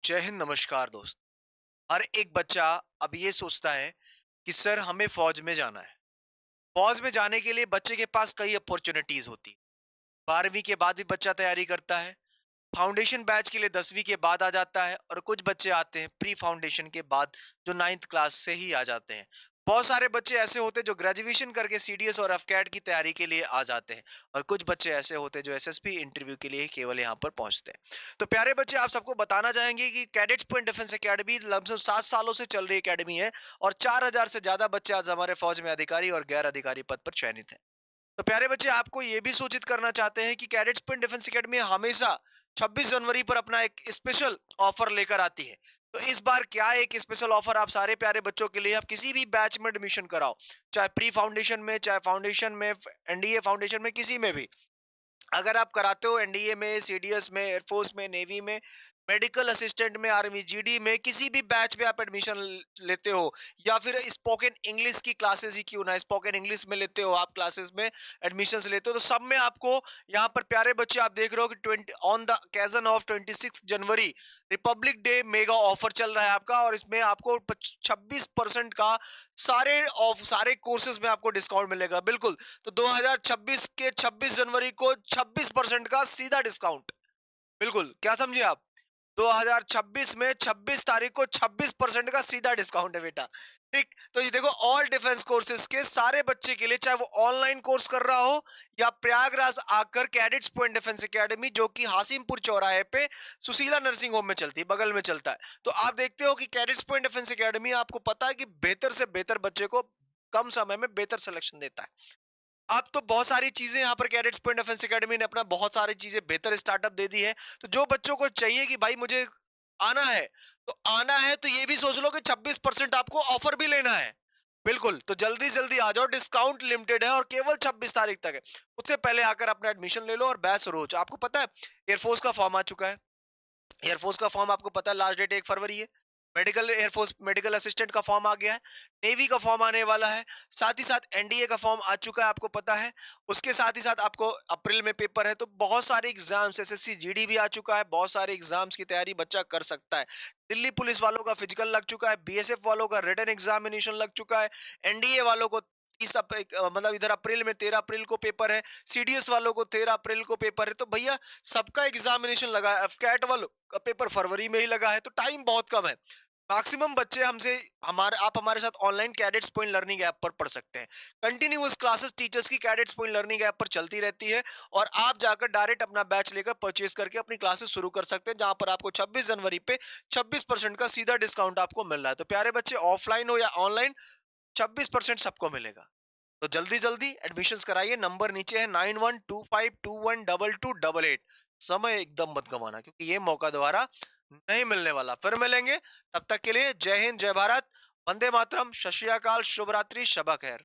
जय हिंद, नमस्कार दोस्त। हर एक बच्चा अब ये सोचता है कि सर हमें फौज में जाना है। फौज में जाने के लिए बच्चे के पास कई अपॉर्चुनिटीज होती है। 12वीं के बाद भी बच्चा तैयारी करता है। फाउंडेशन बैच के लिए 10वीं के बाद आ जाता है और कुछ बच्चे आते हैं प्री फाउंडेशन के बाद, जो 9th क्लास से ही आ जाते हैं। बहुत सारे बच्चे ऐसे होते हैं जो ग्रेजुएशन करके सीडीएस और एफकेट की तैयारी के लिए आ जाते हैं, और कुछ बच्चे ऐसे होते हैं जो एसएसपी इंटरव्यू के लिए केवल यहाँ पर पहुंचते हैं। तो प्यारे बच्चे, आप सबको बताना चाहेंगे कि कैडेट्स पॉइंट डिफेंस एकेडमी लगभग 7 सालों से चल रही एकेडमी है, और 4000 से ज्यादा बच्चे आज हमारे फौज में अधिकारी और गैर अधिकारी पद पर चयनित हैं। तो प्यारे बच्चे, आपको ये भी सूचित करना चाहते हैं कि कैडेट्स पॉइंट डिफेंस एकेडमी हमेशा 26 जनवरी पर अपना एक स्पेशल ऑफर लेकर आती है। तो इस बार क्या एक स्पेशल ऑफर आप सारे प्यारे बच्चों के लिए, आप किसी भी बैच में एडमिशन कराओ, चाहे प्री फाउंडेशन में, चाहे फाउंडेशन में, एनडीए फाउंडेशन में, किसी में भी। अगर आप कराते हो एनडीए में, सीडीएस में, एयरफोर्स में, नेवी में, मेडिकल असिस्टेंट में, आर्मी जीडी में, किसी भी बैच में आप एडमिशन लेते हो, या फिर स्पोकन इंग्लिश की क्लासेस ही क्यों ना, स्पोकन इंग्लिश में लेते हो आप, क्लासेस में एडमिशंस लेते हो, तो सब में आपको यहाँ पर प्यारे बच्चे आप देख रहे हो कि 20 on the occasion of 26 January Republic day mega offer चल रहा है आपका, और इसमें आपको 26% का सारे कोर्सेज में आपको डिस्काउंट मिलेगा। बिल्कुल। तो 2026 के 26 जनवरी को 26% का सीधा डिस्काउंट। बिल्कुल, क्या समझे आप? 2026 में 26 तारीख को 26% का सीधा डिस्काउंट है बेटा। ठीक, तो ये देखो, ऑल डिफेंस कोर्सेज के सारे बच्चे के लिए, चाहे वो ऑनलाइन कोर्स कर रहा हो या प्रयागराज आकर कैडेट्स पॉइंट डिफेंस एकेडमी, जो कि हासिमपुर चौराहे पे सुशीला नर्सिंग होम में चलती है, बगल में चलता है। तो आप देखते हो कि कैडेट्स पॉइंट डिफेंस एकेडमी, आपको पता है कि बेहतर से बेहतर बच्चे को कम समय में बेहतर सिलेक्शन देता है। अब तो बहुत सारी चीजें यहाँ पर कैडेट्स पॉइंट डिफेंस एकेडमी ने अपना बहुत सारी चीजें बेहतर स्टार्टअप दे दी है। तो जो बच्चों को चाहिए कि भाई मुझे आना है, तो आना है, तो ये भी सोच लो कि 26% आपको ऑफर भी लेना है। बिल्कुल, तो जल्दी जल्दी आ जाओ, डिस्काउंट लिमिटेड है और केवल 26 तारीख तक है। उससे पहले आकर अपना एडमिशन ले लो और बैच रोज। आपको पता है एयरफोर्स का फॉर्म आ चुका है। एयरफोर्स का फॉर्म आपको पता है लास्ट डेट 1 फरवरी है। मेडिकल एयरफोर्स मेडिकल असिस्टेंट का फॉर्म आ गया है। नेवी का फॉर्म आने वाला है। साथ ही साथ एनडीए का फॉर्म आ चुका है, आपको पता है। उसके साथ ही साथ आपको अप्रैल में पेपर है, तो बहुत सारे एग्जाम्स, एसएससी जीडी भी आ चुका है, बहुत सारे एग्जाम्स की तैयारी बच्चा कर सकता है। दिल्ली पुलिस वालों का फिजिकल लग चुका है, बीएसएफ वालों का रिटन एग्जामिनेशन लग चुका है, एनडीए वालों को मतलब इधर अप्रैल में 13 अप्रैल को पेपर है, सीडीएस वालों को 13 अप्रैल को पेपर है। तो भैया, सबका एग्जामिनेशन लगा है। एफकैट वालों का पेपर फरवरी में ही लगा है, तो टाइम बहुत कम है। मैक्सिमम बच्चे हमसे हमारे आप हमारे साथ online cadets point learning app पर पढ़ सकते हैं। कंटिन्यूअस क्लासेस टीचर्स की कैडेट्स पॉइंट लर्निंग ऐप पर चलती रहती है, और आप जाकर डायरेक्ट अपना बैच लेकर परचेज करके अपनी क्लासेस शुरू कर सकते हैं, जहां पर आपको 26 जनवरी पे 26% का सीधा डिस्काउंट आपको मिल रहा है। तो प्यारे बच्चे, ऑफलाइन हो या ऑनलाइन, 26% सबको मिलेगा। तो जल्दी जल्दी एडमिशंस कराइए। नंबर नीचे है 9125212288। समय एकदम मत गंवाना, क्योंकि ये मौका दोबारा नहीं मिलने वाला। फिर मिलेंगे, तब तक के लिए जय हिंद, जय भारत, वंदे मातरम, सत श्री अकाल, शुभ रात्रि, शबा खैर।